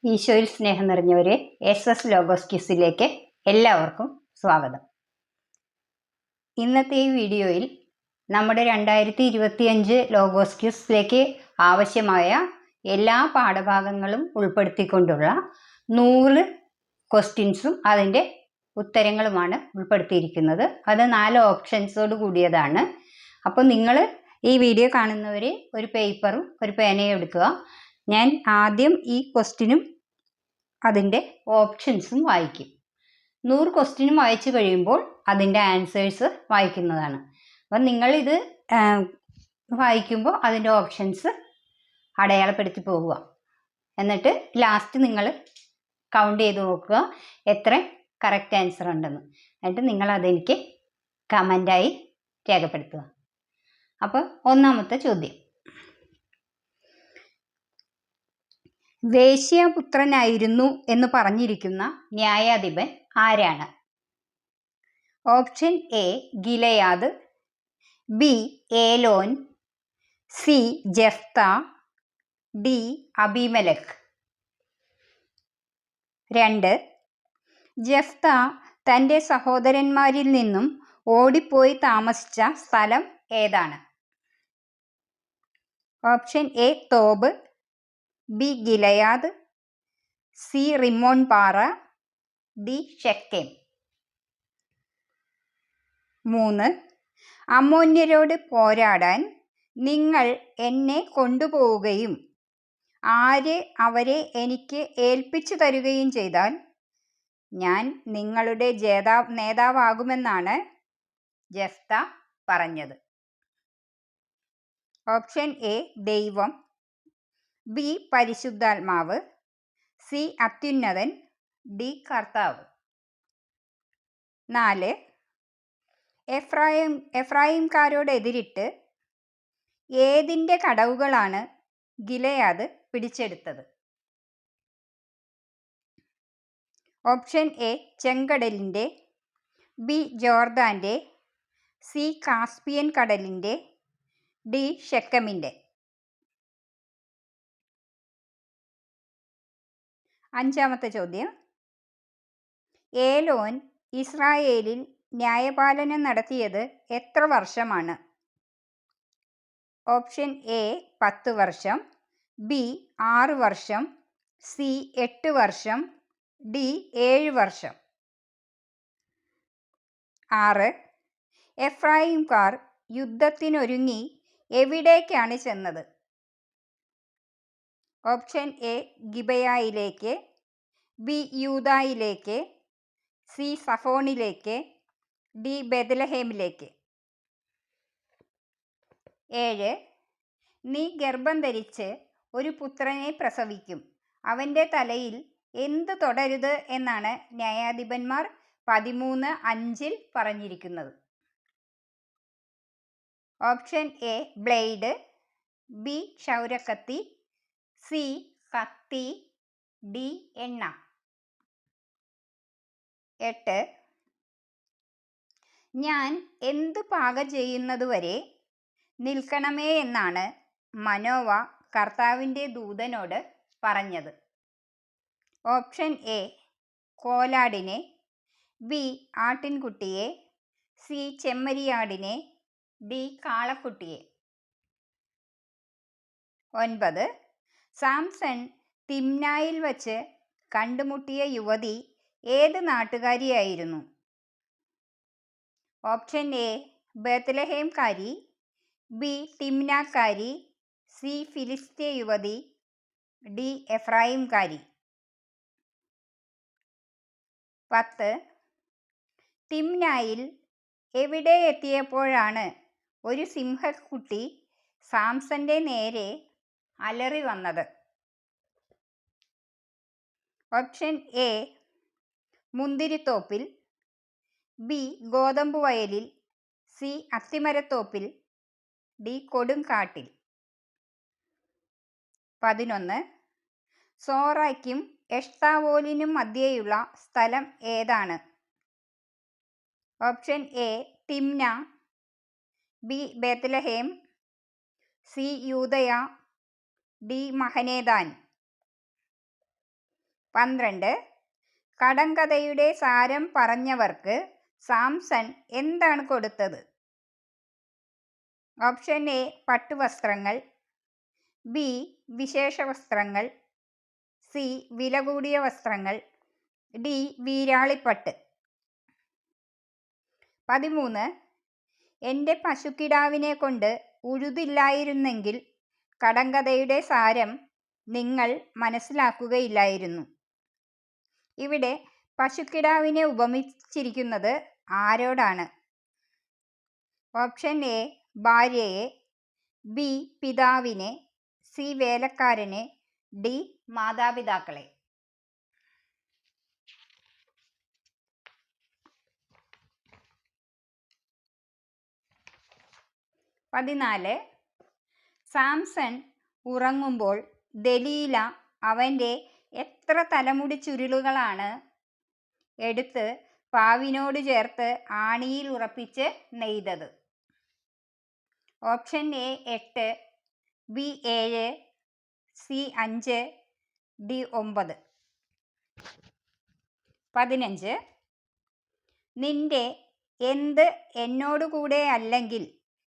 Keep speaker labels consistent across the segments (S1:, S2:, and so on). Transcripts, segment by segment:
S1: ഈശോയിൽ സ്നേഹം നിറഞ്ഞവരെ, S logos ക്യൂസിലേക്ക് എല്ലാവർക്കും സ്വാഗതം. ഇന്നത്തെ ഈ വീഡിയോയിൽ നമ്മുടെ 2025 ലോഗോസ് ക്യൂസിലേക്ക് ആവശ്യമായ എല്ലാ പാഠഭാഗങ്ങളും ഉൾപ്പെടുത്തിക്കൊണ്ടുള്ള 100 ക്വസ്റ്റ്യൻസും അതിൻ്റെ ഉത്തരങ്ങളുമാണ് ഉൾപ്പെടുത്തിയിരിക്കുന്നത്. അത് 4 ഓപ്ഷൻസോട് കൂടിയതാണ്. അപ്പോൾ നിങ്ങൾ ഈ വീഡിയോ കാണുന്നവർ ഒരു പേപ്പറും ഒരു പേനയും എടുക്കുക. ഞാൻ ആദ്യം ഈ ക്വസ്റ്റ്യനും അതിൻ്റെ ഓപ്ഷൻസും വായിക്കും. 100 ക്വസ്റ്റ്യനും വായിച്ചു കഴിയുമ്പോൾ അതിൻ്റെ ആൻസേഴ്സ് വായിക്കുന്നതാണ്. അപ്പം നിങ്ങളിത് വായിക്കുമ്പോൾ അതിൻ്റെ ഓപ്ഷൻസ് അടയാളപ്പെടുത്തി പോകുക. എന്നിട്ട് ലാസ്റ്റ് നിങ്ങൾ കൗണ്ട് ചെയ്ത് നോക്കുക എത്ര കറക്റ്റ് ആൻസർ ഉണ്ടെന്ന്. എന്നിട്ട് നിങ്ങളതെനിക്ക് കമൻ്റായി രേഖപ്പെടുത്തുക. അപ്പോൾ ഒന്നാമത്തെ ചോദ്യം, വേശ്യാപുത്രനായിരുന്നു എന്ന് പറഞ്ഞിരിക്കുന്ന ന്യായാധിപൻ ആരാണ്? Option A Gilead, B Elon, C Jephthah, D Abimelech. 2. Jephthah തൻ്റെ സഹോദരന്മാരിൽ നിന്നും ഓടിപ്പോയി താമസിച്ച സ്ഥലം ഏതാണ്? Option A Tob, B Gilead, C Rimmon പാറ, ഡി ഷെക്കേം. 3. അമ്മോന്യരോട് പോരാടാൻ നിങ്ങൾ എന്നെ കൊണ്ടുപോവുകയും ആര് അവരെ എനിക്ക് ഏൽപ്പിച്ചു തരുകയും ചെയ്താൽ ഞാൻ നിങ്ങളുടെ നേതാവാകുമെന്നാണ് ജെഫ്ത പറഞ്ഞത്. ഓപ്ഷൻ എ ദൈവം, ബി പരിശുദ്ധാത്മാവ്, സി അത്യുന്നതൻ, ഡി കർത്താവ്. 4. എഫ്രായിംകാരോട് എതിരിട്ട് ഏതിൻ്റെ കടവുകളാണ് ഗിലെയാദ് പിടിച്ചെടുത്തത്? ഓപ്ഷൻ എ ചെങ്കടലിൻ്റെ, ബി ജോർദാൻ്റെ, സി കാസ്പിയൻ കടലിൻ്റെ, ഡി ഷെക്കമിൻ്റെ. 5. ചോദ്യം, ഏലോൻ ഇസ്രായേലിൽ ന്യായപാലനം നടത്തിയത് എത്ര വർഷമാണ്? ഓപ്ഷൻ എ 10 വർഷം, ബി 6 വർഷം, സി 8 വർഷം, ഡി 7 വർഷം. 6. എഫ്രായിംകാർ യുദ്ധത്തിനൊരുങ്ങി എവിടേക്കാണ് ചെന്നത്? ഓപ്ഷൻ എ ഗിബയായിലേക്ക്, ബി യൂദായിലേക്ക്, സി സഫോണിലേക്ക്, ഡി ബെത്ലഹേമിലേക്ക്. 7. നീ ഗർഭം ധരിച്ച് ഒരു പുത്രനെ പ്രസവിക്കും, അവൻ്റെ തലയിൽ എന്ത് തൊടരുത് എന്നാണ് ന്യായാധിപന്മാർ 13:5 പറഞ്ഞിരിക്കുന്നത്? ഓപ്ഷൻ എ ബ്ലേഡ്, ബി ക്ഷൗരക്കത്തി, സി കത്തി, ഡി എണ്ണ. 8. ഞാൻ എന്ത് പാകം ചെയ്യുന്നതുവരെ നിൽക്കണമേ എന്നാണ് മനോവ കർത്താവിൻ്റെ ദൂതനോട് പറഞ്ഞത്? ഓപ്ഷൻ എ കോലാടിനെ, ബി ആട്ടിൻകുട്ടിയെ, സി ചെമ്മരിയാടിനെ, ഡി കാളക്കുട്ടിയെ. 9. സാംസൺ തിമ്നായിൽ വച്ച് കണ്ടുമുട്ടിയ യുവതി ഏത് നാട്ടുകാരിയായിരുന്നു? ഓപ്ഷൻ എ ബെത്ലഹേംകാരി, ബി തിമ്നാക്കാരി, സി ഫിലിസ്ത്യ യുവതി, ഡി എഫ്രായിംകാരി. 10. തിമ്നായിൽ എവിടെ എത്തിയപ്പോഴാണ് ഒരു സിംഹക്കുട്ടി സാംസന്റെ നേരെ അലറി വന്നത്? ഓപ്ഷൻ എ മുന്തിരിത്തോപ്പിൽ, ബി ഗോതമ്പ് വയലിൽ, സി അത്തിമരത്തോപ്പിൽ, ഡി കൊടുങ്കാട്ടിൽ. 11. സോറയ്ക്കും എഷ്താവോലിനും മധ്യേയുള്ള സ്ഥലം ഏതാണ്? Option A Timnah, B Bethlehem, C യൂദയ, ഡി മഹനേദാൻ. 12. കടങ്കഥയുടെ സാരം പറഞ്ഞവർക്ക് സാംസൺ എന്താണ് കൊടുത്തത്? ഓപ്ഷൻ എ പട്ടുവസ്ത്രങ്ങൾ, ബി വിശേഷവസ്ത്രങ്ങൾ, സി വില കൂടിയ വസ്ത്രങ്ങൾ, ഡി വീരാളിപ്പട്ട്. 13. എൻ്റെ പശുക്കിടാവിനെ കൊണ്ട് ഉഴുതില്ലായിരുന്നെങ്കിൽ കടങ്കഥയുടെ സാരം നിങ്ങൾ മനസ്സിലാക്കുകയില്ലായിരുന്നു. ഇവിടെ പശുക്കിടാവിനെ ഉപമിച്ചിരിക്കുന്നത് ആരോടാണ്? ഓപ്ഷൻ എ ഭാര്യയെ, ബി പിതാവിനെ, സി വേലക്കാരനെ, ഡി മാതാപിതാക്കളെ. 14. സാംസൺ ഉറങ്ങുമ്പോൾ ദലീല അവൻ്റെ എത്ര തലമുടി ചുരുളുകളാണ് എടുത്ത് പാവിനോട് ചേർത്ത് ആണിയിൽ ഉറപ്പിച്ച് നെയ്തത്? Option A 8, B 7, C 5, D 9. 15. നിന്റെ എന്ത് എന്നോട് കൂടെ അല്ലെങ്കിൽ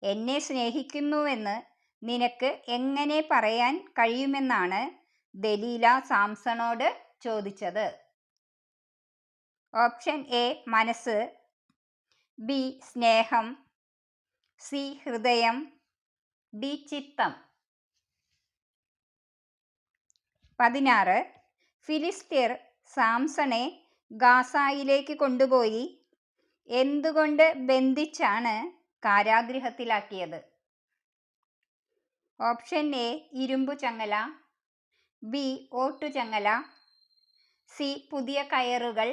S1: എന്നെ സ്നേഹിക്കുന്നുവെന്ന് നിനക്ക് എങ്ങനെ പറയാൻ കഴിയുമെന്നാണ് ദലീല സാംസണോട് ചോദിച്ചത്? ഓപ്ഷൻ എ മനസ്സ്, ബി സ്നേഹം, സി ഹൃദയം, ഡി ചിത്തം. 16. ഫിലിസ്ത്യർ സാംസണെ ഗാസായിലേക്ക് കൊണ്ടുപോയി എന്തുകൊണ്ട് ബന്ധിച്ചാണ് കാരാഗൃഹത്തിലാക്കിയത്? ഓപ്ഷൻ എ ഇരുമ്പു ചങ്ങല, ബി ഓട്ടുചങ്ങല, സി പുതിയ കയറുകൾ,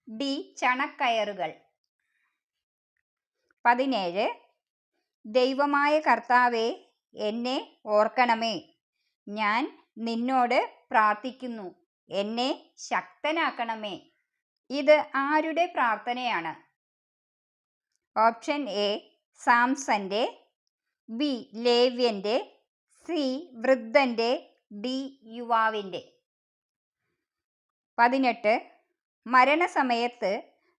S1: ഡി ചണക്കയറുകൾ. 17. ദൈവമായ കർത്താവേ, എന്നെ ഓർക്കണമേ, ഞാൻ നിന്നോട് പ്രാർത്ഥിക്കുന്നു, എന്നെ ശക്തനാക്കണമേ. ഇത് ആരുടെ പ്രാർത്ഥനയാണ്? ഓപ്ഷൻ എ സാംസന്റെ, ബി ലേവ്യന്റെ, സി വൃദ്ധന്റെ, ഡി യുവാവിന്റെ. 18. മരണസമയത്ത്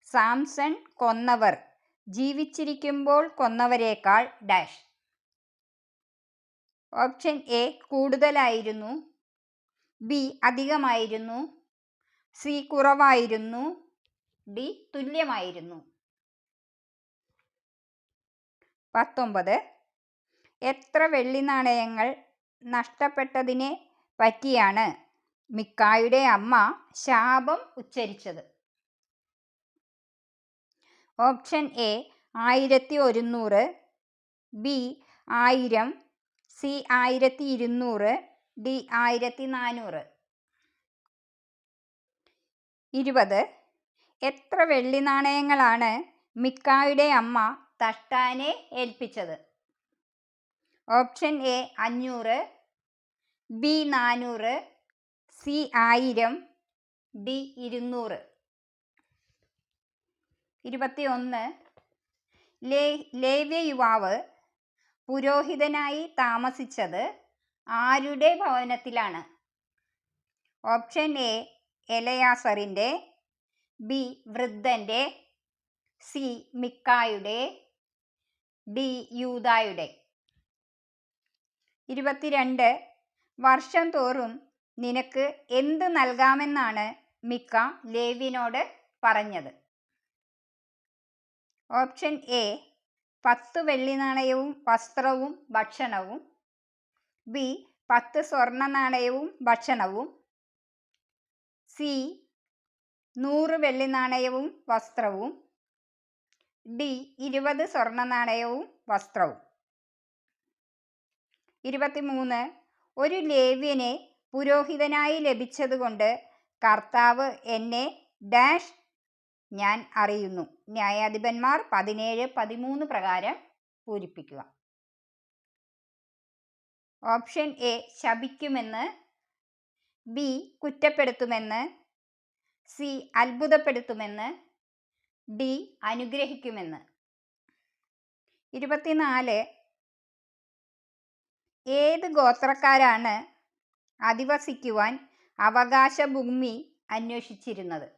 S1: സാംസൺ കൊന്നവർ ജീവിച്ചിരിക്കുമ്പോൾ കൊന്നവരേക്കാൾ ഡാഷ്. ഓപ്ഷൻ എ കൂടുതലായിരുന്നു, ബി അധികമായിരുന്നു, സി കുറവായിരുന്നു, ഡി തുല്യമായിരുന്നു. 19. എത്ര വെള്ളിനാണയങ്ങൾ നഷ്ടപ്പെട്ടതിനെ പറ്റിയാണ് മിക്കായുടെ അമ്മ ശാപം ഉച്ചരിച്ചത്? Option A 1100, B 1000, C 1200, D 1400. 20. എത്ര വെള്ളിനാണയങ്ങളാണ് മിക്കായുടെ അമ്മ തഷ്ടാനെ ഏൽപ്പിച്ചത്? Option A 500, B 400, C 1000, D 200. 21. ലേവ്യ യുവാവ് പുരോഹിതനായി താമസിച്ചത് ആരുടെ ഭവനത്തിലാണ്? ഓപ്ഷൻ എ എലയാസറിന്റെ, ബി വൃദ്ധന്റെ, സി മിക്കായുടെ, ഡി യൂദായുടെ. 22. വർഷം തോറും നിനക്ക് എന്ത് നൽകാമെന്നാണ് മിക്ക ലേവ്യനോട് പറഞ്ഞത്? ഓപ്ഷൻ എ 10 വെള്ളിനാണയവും വസ്ത്രവും ഭക്ഷണവും, ബി 10 സ്വർണ്ണ നാണയവും ഭക്ഷണവും, സി 100 വെള്ളിനാണയവും വസ്ത്രവും, ഡി 20 സ്വർണ്ണ നാണയവും വസ്ത്രവും. 23. ഒരു ലേവ്യനെ പുരോഹിതനായി ലഭിച്ചതുകൊണ്ട് കർത്താവ് എന്നെ ഡാഷ് ഞാൻ അറിയുന്നു. ന്യായാധിപന്മാർ 17:13 പ്രകാരം പൂരിപ്പിക്കുക. ഓപ്ഷൻ എ ശപിക്കുമെന്ന്, ബി കുറ്റപ്പെടുത്തുമെന്ന്, സി അത്ഭുതപ്പെടുത്തുമെന്ന്, ഡി അനുഗ്രഹിക്കുമെന്ന്. 24. ഏത് ഗോത്രക്കാരാണ് അധിവസിക്കുവാൻ അവകാശഭൂമി അന്വേഷിച്ചിരുന്നത്?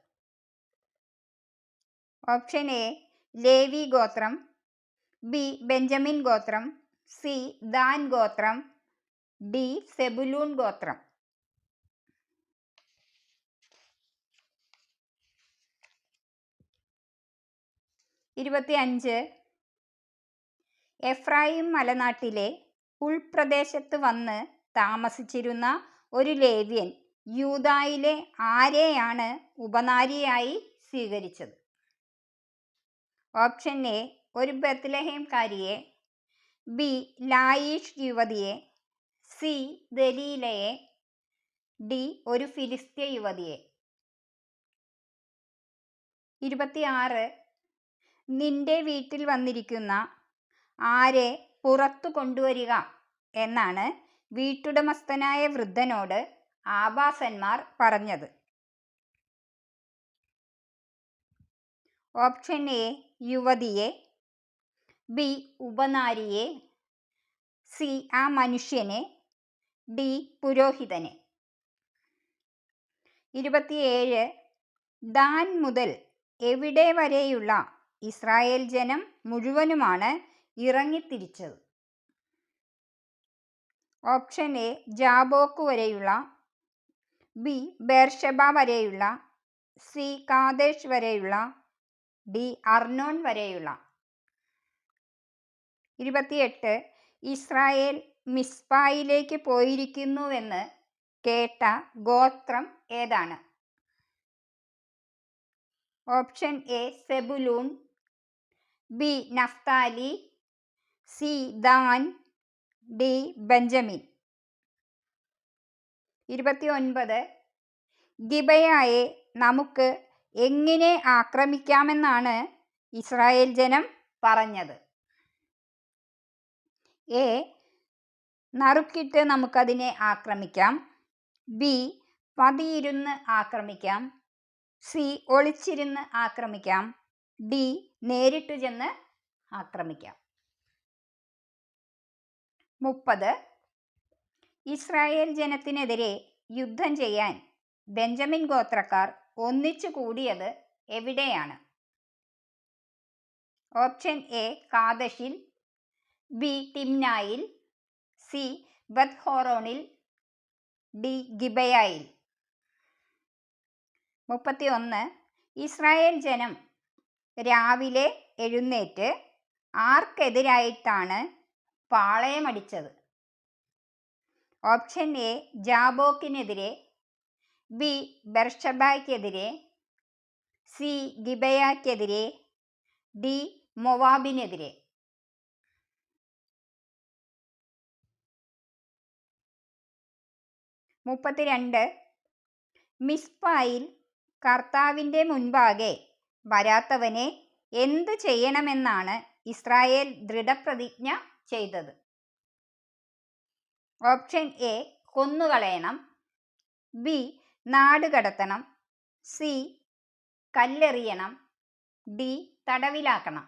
S1: ഓപ്ഷൻ എ ലേവി ഗോത്രം, ബി ബെഞ്ചമിൻ ഗോത്രം, സി ദാൻ ഗോത്രം, ഡി സെബുലൂൺ ഗോത്രം. 25 എഫ്രായിം മലനാട്ടിലെ ഉൾപ്രദേശത്ത് വന്ന് താമസിച്ചിരുന്ന ഒരു ലേവ്യൻ യൂദായിലെ ആരെയാണ് ഉപനാരിയായി സ്വീകരിച്ചത്? ഓപ്ഷൻ എ ഒരു ബത്ലഹേംകാരിയെ, ബി ലായിഷ് യുവതിയെ, സി ദലീലയെ, ഡി ഒരു ഫിലിസ്ത്യ യുവതിയെ. 26 നിന്റെ വീട്ടിൽ വന്നിരിക്കുന്ന ആരെ പുറത്തു കൊണ്ടുവരിക എന്നാണ് വീട്ടുടമസ്ഥനായ വൃദ്ധനോട് ആഭാസന്മാർ പറഞ്ഞത്? ഓപ്ഷൻ എ യുവതിയെ, ബി ഉപനാരിയെ, സി ആ മനുഷ്യനെ, ഡി പുരോഹിതനെ. 27 ദാൻ മുതൽ എവിടെ വരെയുള്ള ഇസ്രായേൽ ജനം മുഴുവനുമാണ് ഇറങ്ങിത്തിരിച്ചത്? ഓപ്ഷൻ എ ജാബോക്ക് വരെയുള്ള, ബി ബേർഷെബ വരെയുള്ള, സി കാദേശ് വരെയുള്ള, ഡി അർണോൺ വരെയുള്ള. 28 ഇസ്രായേൽ മിസ്പായിലേക്ക് പോയിരിക്കുന്നുവെന്ന് കേട്ട ഗോത്രം ഏതാണ്? Option A Zebulun, B Naphtali, C than, D Benjamin. 29 ഗിബയായെ നമുക്ക് എങ്ങനെ ആക്രമിക്കാമെന്നാണ് ഇസ്രായേൽ ജനം പറഞ്ഞത്? എ നറുക്കിട്ട് നമുക്കതിനെ ആക്രമിക്കാം, ബി പതിയിരുന്ന് ആക്രമിക്കാം, സി ഒളിച്ചിരുന്ന് ആക്രമിക്കാം, ഡി നേരിട്ടു ചെന്ന് ആക്രമിക്കാം. 30 ഇസ്രായേൽ ജനത്തിനെതിരെ യുദ്ധം ചെയ്യാൻ ബെഞ്ചമിൻ ഗോത്രക്കാർ ഒന്നിച്ചു കൂടിയത് എവിടെയാണ്? ഓപ്ഷൻ എ കാദശിൽ, ബി തിമ്നായിൽ, സി ബത്ത്ഹോറോണിൽ, ഡി ഗിബയായിൽ. 31 ഇസ്രായേൽ ജനം രാവിലെ എഴുന്നേറ്റ് ആർക്കെതിരായിട്ടാണ് പാളയമടിച്ചത്? ഓപ്ഷൻ എ ജാബോക്കിനെതിരെ, ബി ബെർഷബയ്ക്കെതിരെ, സി ഗിബയാക്കെതിരെ, ഡി മൊവാബിനെതിരെ. 32 മിസ്പായിൽ കർത്താവിൻ്റെ മുൻപാകെ വരാത്തവനെ എന്ത് ചെയ്യണമെന്നാണ് ഇസ്രായേൽ ദൃഢപ്രതിജ്ഞ ചെയ്തത്? ഓപ്ഷൻ എ കൊന്നുകളയണം, ബി നാട് കടത്തണം, സി കല്ലെറിയണം, ഡി തടവിലാക്കണം.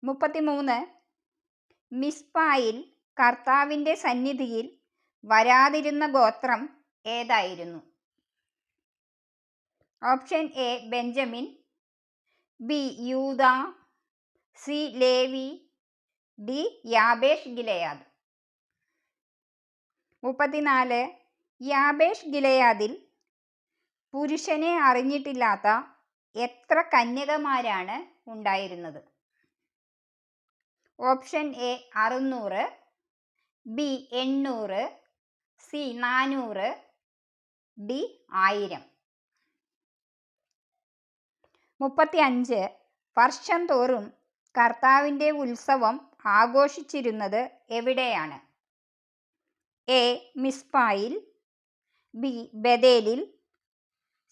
S1: 33 മിസ്പായിൽ കർത്താവിൻ്റെ സന്നിധിയിൽ വരാതിരുന്ന ഗോത്രം ഏതായിരുന്നു? ഓപ്ഷൻ എ ബെഞ്ചമിൻ, ബി യൂദ, C Levi, D Jabesh Gilead. 34 Jabesh ഗിലെയാദിൽ പുരുഷനെ അറിഞ്ഞിട്ടില്ലാത്ത എത്ര കന്യകമാരാണ് ഉണ്ടായിരുന്നത്? Option A 600, B 800, C 400, D 1000. 35 വർഷം തോറും കർത്താവിൻ്റെ ഉത്സവം ആഘോഷിച്ചിരുന്നത് എവിടെയാണ്? എ മിസ്പായിൽ, ബി ബെതേലിൽ,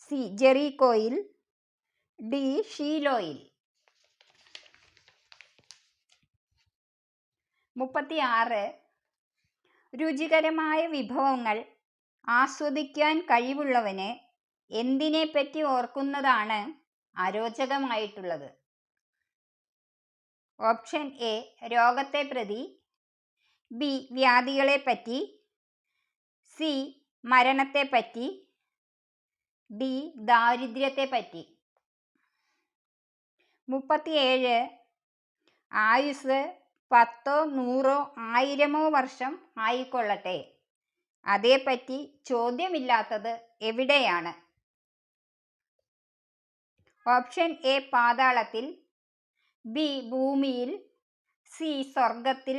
S1: സി ജെറീക്കോയിൽ, ഡി ഷീലോയിൽ. 36 രുചികരമായ വിഭവങ്ങൾ ആസ്വദിക്കാൻ കഴിവുള്ളവന് എന്തിനെപ്പറ്റി ഓർക്കുന്നതാണ് അരോചകമായിട്ടുള്ളത്? ഓപ്ഷൻ എ രോഗത്തെ പ്രതി, ബി വ്യാധികളെപ്പറ്റി, സി മരണത്തെപ്പറ്റി. ഡി ദാരിദ്ര്യത്തെപ്പറ്റി. 37 ആയുസ് 10, 100, 1000 വർഷം ആയിക്കൊള്ളട്ടെ, അതേപ്പറ്റി ചോദ്യമില്ലാത്തത് എവിടെയാണ്? ഓപ്ഷൻ എ പാതാളത്തിൽ, ബി ഭൂമിയിൽ, സി സ്വർഗത്തിൽ,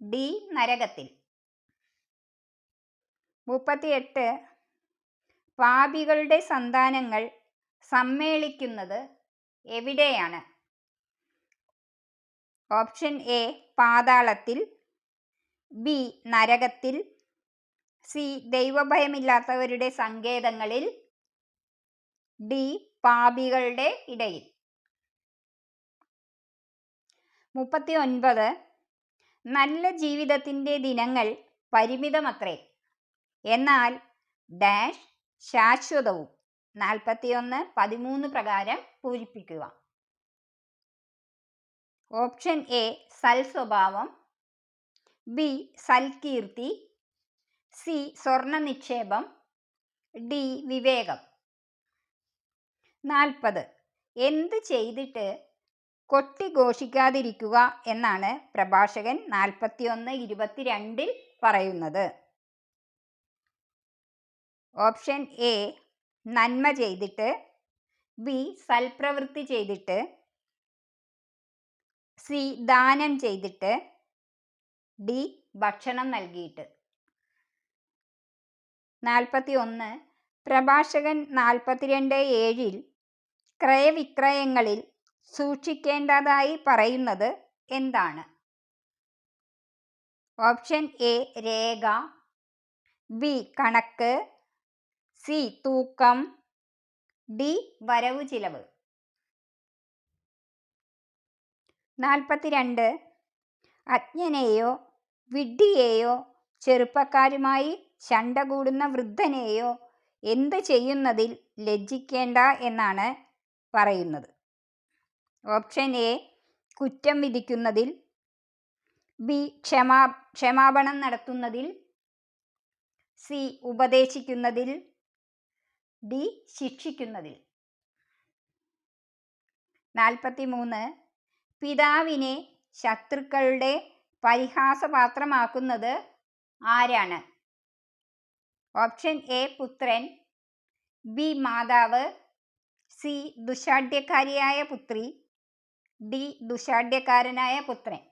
S1: ഡി നരകത്തിൽ. 38 പാപികളുടെ സന്താനങ്ങൾ സമ്മേളിക്കുന്നത് എവിടെയാണ്? ഓപ്ഷൻ എ പാതാളത്തിൽ, ബി നരകത്തിൽ, സി ദൈവഭയമില്ലാത്തവരുടെ സങ്കേതങ്ങളിൽ, ഡി പാപികളുടെ ഇടയിൽ. 39 നല്ല ജീവിതത്തിൻ്റെ ദിനങ്ങൾ പരിമിതമത്രേ, എന്നാൽ ഡാഷ് ശാശ്വതവും. 41:13 പ്രകാരം പൂരിപ്പിക്കുക. Option A സൽസ്വഭാവം, B Salkeerthi, C സ്വർണ്ണ നിക്ഷേപം, ഡി വിവേകം. 40 എന്ത് ചെയ്തിട്ട് കൊട്ടിഘോഷിക്കാതിരിക്കുക എന്നാണ് പ്രഭാഷകൻ 41:22 പറയുന്നത്? ഓപ്ഷൻ എ നന്മ ചെയ്തിട്ട്, ബി സൽപ്രവൃത്തി ചെയ്തിട്ട്, സി ദാനം ചെയ്തിട്ട്, ഡി ഭക്ഷണം നൽകിയിട്ട്. 41 പ്രഭാഷകൻ 42:7 ക്രയവിക്രയങ്ങളിൽ സൂക്ഷിക്കേണ്ടതായി പറയുന്നത് എന്താണ്? ഓപ്ഷൻ എ രേഖ, ബി കണക്ക്, സി തൂക്കം, ഡി വരവ് ചിലവ്. 42 അജ്ഞനെയോ വിഡ്ഢിയെയോ ചെറുപ്പക്കാരുമായി ശണ്ട കൂടുന്ന വൃദ്ധനെയോ എന്ത് ചെയ്യുന്നതിൽ ലജ്ജിക്കേണ്ട എന്നാണ് പറയുന്നത്? ഓപ്ഷൻ എ കുറ്റം വിധിക്കുന്നതിൽ, ബി ക്ഷമാപണം നടത്തുന്നതിൽ, സി ഉപദേശിക്കുന്നതിൽ, ഡി ശിക്ഷിക്കുന്നതിൽ. 43 പിതാവിനെ ശത്രുക്കളുടെ പരിഹാസപാത്രമാക്കുന്നത് ആരാണ്? ഓപ്ഷൻ എ പുത്രൻ, ബി മാതാവ്, സി ദുശാഠ്യക്കാരിയായ പുത്രി, ഡി ദുശാഠ്യക്കാരനായ പുത്രൻ.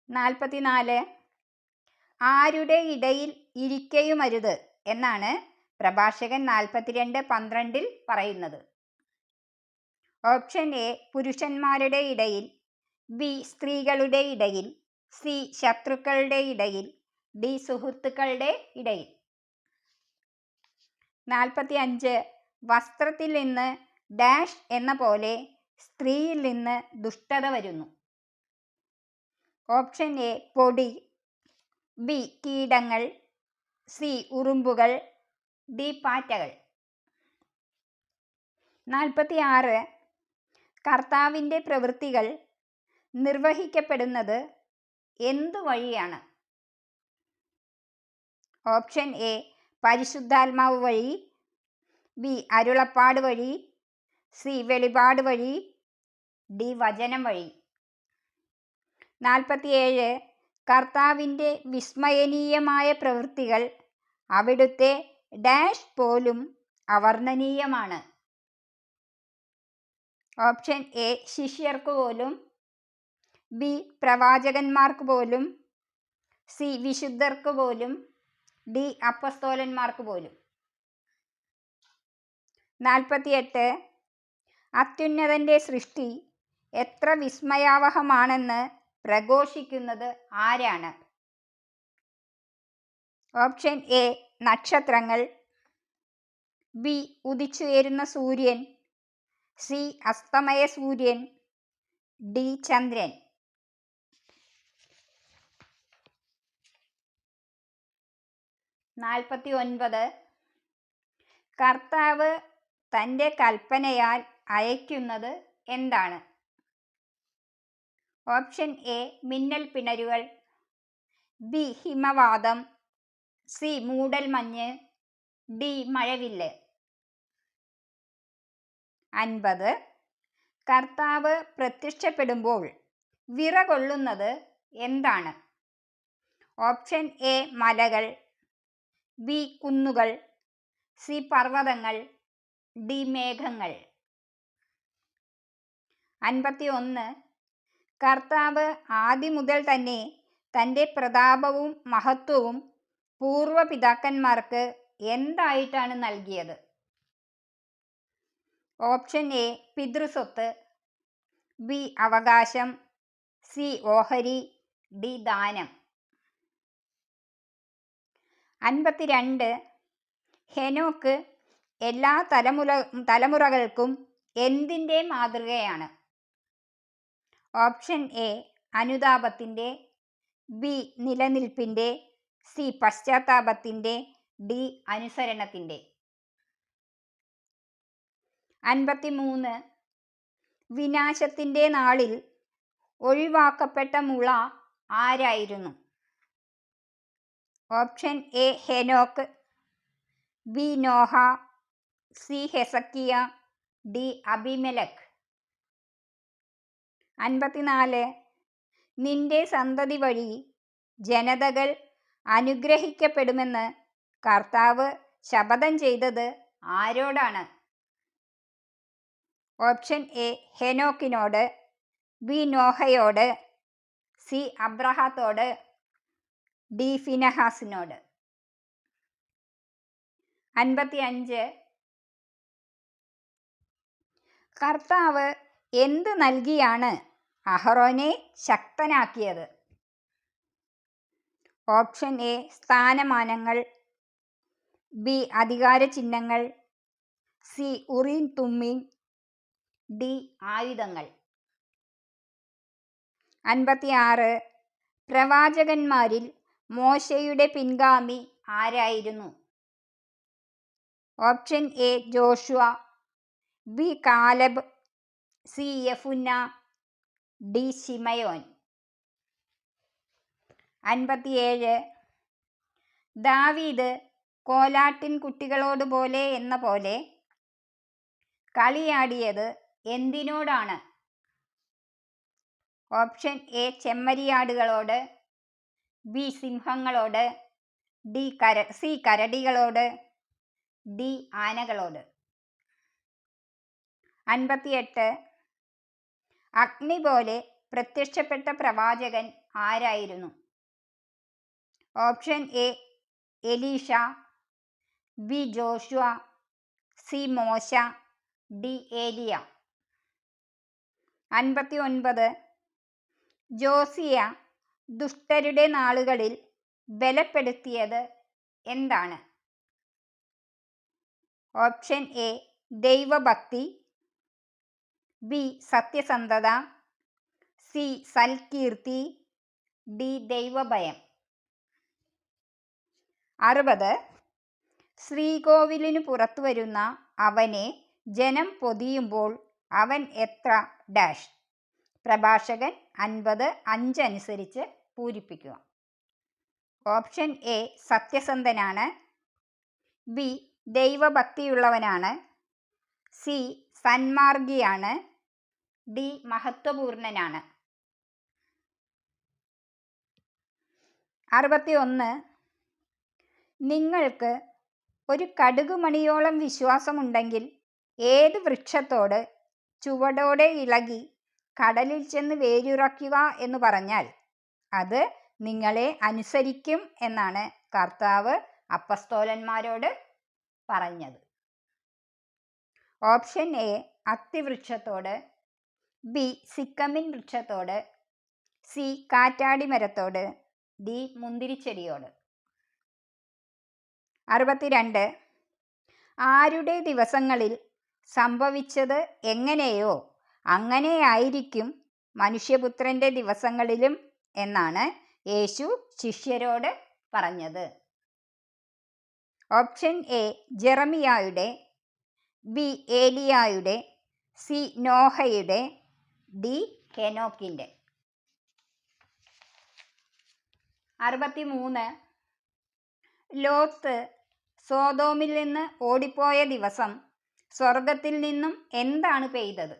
S1: 44 ആരുടെ ഇടയിൽ ഇരിക്കയുമരുത് എന്നാണ് പ്രഭാഷകൻ 42:12 പറയുന്നത്? ഓപ്ഷൻ എ പുരുഷന്മാരുടെ ഇടയിൽ, ബി സ്ത്രീകളുടെ ഇടയിൽ, സി ശത്രുക്കളുടെ ഇടയിൽ, ഡി സുഹൃത്തുക്കളുടെ ഇടയിൽ. 45 വസ്ത്രത്തിൽ നിന്ന് ഡാഷ് എന്ന പോലെ സ്ത്രീയിൽ നിന്ന് ദുഷ്ടത വരുന്നു. ഓപ്ഷൻ എ പൊടി, ബി കീടങ്ങൾ, സി ഉറുമ്പുകൾ, ഡി പാറ്റകൾ. 46 കർത്താവിൻ്റെ പ്രവൃത്തികൾ നിർവഹിക്കപ്പെടുന്നത് എന്തു വഴിയാണ്? ഓപ്ഷൻ എ പരിശുദ്ധാത്മാവ് വഴി, ബി അരുളപ്പാട് വഴി, സി വെളിപാട് വഴി, ഡി വചനം വഴി. 47 കർത്താവിൻ്റെ വിസ്മയനീയമായ പ്രവൃത്തികൾ അവിടുത്തെ ഡാഷ് പോലും അവർണ്ണനീയമാണ്. ഓപ്ഷൻ എ ശിഷ്യർക്ക് പോലും, ബി പ്രവാചകന്മാർക്ക് പോലും, സി വിശുദ്ധർക്ക് പോലും, ഡി അപ്പസ്തോലന്മാർക്ക് പോലും. 48 അത്യുന്നതൻ്റെ സൃഷ്ടി എത്ര വിസ്മയാവഹമാണെന്ന് പ്രഘോഷിക്കുന്നത് ആരാണ്? ഓപ്ഷൻ എ നക്ഷത്രങ്ങൾ, ബി ഉദിച്ചുയരുന്ന സൂര്യൻ, സി അസ്തമയ സൂര്യൻ, ഡി ചന്ദ്രൻ. 49 കർത്താവ് തൻ്റെ കൽപ്പനയാൽ അയക്കുന്നത് എന്താണ്? ഓപ്ഷൻ എ മിന്നൽ പിണരുകൾ, ബി ഹിമവാതം, സി മൂടൽമഞ്ഞ്, ഡി മഴവില്ല്. 50. കർത്താവ് പ്രത്യക്ഷപ്പെടുമ്പോൾ വിറകൊള്ളുന്നത് എന്താണ്? ഓപ്ഷൻ എ മലകൾ, ബി കുന്നുകൾ, സി പർവ്വതങ്ങൾ, ഡി മേഘങ്ങൾ. 51. കർത്താവ് ആദ്യം മുതൽ തന്നെ തൻ്റെ പ്രതാപവും മഹത്വവും പൂർവപിതാക്കന്മാർക്ക് എന്തായിട്ടാണ് നൽകിയത്? ഓപ്ഷൻ എ പിതൃസ്വത്ത്, ബി അവകാശം, സി ഓഹരി, ഡി ദാനം. 52. ഹെനോക്ക് എല്ലാ തലമുറകൾക്കും എന്തിൻ്റെ മാതൃകയാണ്? ഓപ്ഷൻ എ അനുതാപത്തിൻ്റെ, ബി നിലനിൽപ്പിൻ്റെ, സി പശ്ചാത്താപത്തിൻ്റെ, ഡി അനുസരണത്തിൻ്റെ. 53. വിനാശത്തിൻ്റെ നാളിൽ ഒഴിവാക്കപ്പെട്ട മുള ആരായിരുന്നു? Option A Enoch, B Noah, C Hezekiah, D Abimelech. 54. നിന്റെ സന്തതി വഴി ജനതകൾ അനുഗ്രഹിക്കപ്പെടുമെന്ന് കർത്താവ് ശപഥം ചെയ്തത് ആരോടാണ്? ഓപ്ഷൻ എ ഹെനോക്കിനോട്, ബി നോഹയോട്, സി അബ്രഹാത്തോട്, ഡി ഫിനെഹാസിനോട്. 55. കർത്താവ് എന്ത് നൽകിയാണ് അഹറോനെ ശക്തനാക്കിയത്? ഓപ്ഷൻ എ സ്ഥാനമാനങ്ങൾ, ബി അധികാര ചിഹ്നങ്ങൾ, സി ഉറീം തുമ്മീം, ഡി ആയുധങ്ങൾ. 56. പ്രവാചകന്മാരിൽ മോശയുടെ പിൻഗാമി ആരായിരുന്നു? Option A Joshua, B Caleb, C Jephunneh, D ശിമയോൻ. 57. ദാവീദ് കോലാട്ടിൻ കുട്ടികളോട് പോലെ എന്ന പോലെ കളിയാടിയത് എന്തിനോടാണ്? ഓപ്ഷൻ എ ചെമ്മരിയാടുകളോട്, ബി സിംഹങ്ങളോട്, സി കരടികളോട്, ഡി ആനകളോട്. 58. അഗ്നി പോലെ പ്രത്യക്ഷപ്പെട്ട പ്രവാചകൻ ആരായിരുന്നു? Option A Elisha, B Joshua, C മോശ, ഡി ഏലിയ. 59. ജോസിയ ദുഷ്ടരുടെ നാളുകളിൽ ബലപ്പെടുത്തിയത് എന്താണ്? ഓപ്ഷൻ എ ദൈവഭക്തി, ബി സത്യസന്ധത, സി സൽകീർത്തി, ഡി ദൈവഭയം. 60. ശ്രീകോവിലിനു പുറത്തു വരുന്ന അവനെ ജനം പൊതിയുമ്പോൾ അവൻ എത്ര ഡാഷ്? പ്രഭാഷകൻ 50:5 അനുസരിച്ച് പൂരിപ്പിക്കുക. ഓപ്ഷൻ എ സത്യസന്ധനാണ്, ബി ദൈവഭക്തിയുള്ളവനാണ്, സി സന്മാർഗിയാണ്, ഡി മഹത്വപൂർണനാണ്. 61. നിങ്ങൾക്ക് ഒരു കടുകുമണിയോളം വിശ്വാസമുണ്ടെങ്കിൽ ഏത് വൃക്ഷത്തോട് ചുവടോടെ ഇളകി കടലിൽ ചെന്ന് വേരുറയ്ക്കുക എന്ന് പറഞ്ഞാൽ അത് നിങ്ങളെ അനുസരിക്കും എന്നാണ് കർത്താവ് അപ്പസ്തോലന്മാരോട് പറഞ്ഞത്? ഓപ്ഷൻ എ അത്തിവൃക്ഷത്തോട്, ബി സിക്കമിൻ വൃക്ഷത്തോട്, സി കാറ്റാടി മരത്തോട്, ഡി മുന്തിരിച്ചെടിയോട്. 62. ആരുടെ ദിവസങ്ങളിൽ സംഭവിച്ചത് എങ്ങനെയോ അങ്ങനെയായിരിക്കും മനുഷ്യപുത്രൻ്റെ ദിവസങ്ങളിലും എന്നാണ് യേശു ശിഷ്യരോട് പറഞ്ഞത്? ഓപ്ഷൻ എ ജെറമിയായുടെ, ബി ഏലിയായുടെ, സി നോഹയുടെ, ഡി ഹെനോക്കിൻ്റെ. 63. ലോത്ത് സോതോമിൽ നിന്ന് ഓടിപ്പോയ ദിവസം സ്വർഗത്തിൽ നിന്നും എന്താണ് പെയ്തത്?